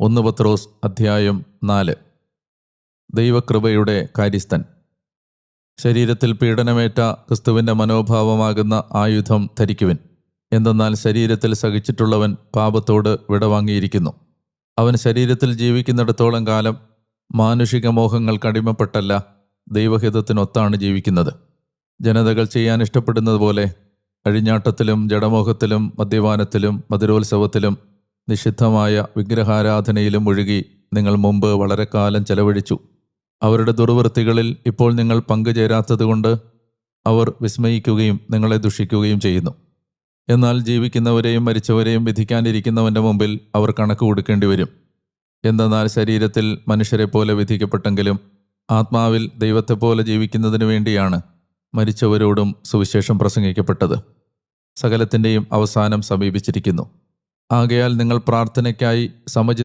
1 പത്രോസ് അധ്യായം 4. ദൈവകൃപയുടെ കാര്യസ്ഥൻ. ശരീരത്തിൽ പീഡനമേറ്റ ക്രിസ്തുവിൻ്റെ മനോഭാവമാകുന്ന ആയുധം ധരിക്കുവിൻ. എന്തെന്നാൽ ശരീരത്തിൽ സഹിച്ചിട്ടുള്ളവൻ പാപത്തോട് വിടവാങ്ങിയിരിക്കുന്നു. അവൻ ശരീരത്തിൽ ജീവിക്കുന്നിടത്തോളം കാലം മാനുഷിക മോഹങ്ങൾക്ക് അടിമപ്പെട്ടല്ല, ദൈവഹിതത്തിനൊത്താണ് ജീവിക്കുന്നത്. ജനതകൾ ചെയ്യാൻ ഇഷ്ടപ്പെടുന്നത് പോലെ അഴിഞ്ഞാട്ടത്തിലും ജഡമോഹത്തിലും മദ്യപാനത്തിലും മധുരോത്സവത്തിലും നിഷിദ്ധമായ വിഗ്രഹാരാധനയിലും ഒഴുകി നിങ്ങൾ മുമ്പ് വളരെ കാലം ചെലവഴിച്ചു. അവരുടെ ദുർവൃത്തികളിൽ ഇപ്പോൾ നിങ്ങൾ പങ്കുചേരാത്തതുകൊണ്ട് അവർ വിസ്മയിക്കുകയും നിങ്ങളെ ദുഷിക്കുകയും ചെയ്യുന്നു. എന്നാൽ ജീവിക്കുന്നവരെയും മരിച്ചവരെയും വിധിക്കാനിരിക്കുന്നവൻ്റെ മുമ്പിൽ അവർ കണക്ക് കൊടുക്കേണ്ടി വരും. എന്തെന്നാൽ ശരീരത്തിൽ മനുഷ്യരെ പോലെ വിധിക്കപ്പെട്ടെങ്കിലും ആത്മാവിൽ ദൈവത്തെപ്പോലെ ജീവിക്കുന്നതിനു വേണ്ടിയാണ് മരിച്ചവരോടും സുവിശേഷം പ്രസംഗിക്കപ്പെട്ടത്. സകലത്തിൻ്റെയും അവസാനം സമീപിച്ചിരിക്കുന്നു. ആകയാൽ നിങ്ങൾ പ്രാർത്ഥനയ്ക്കായി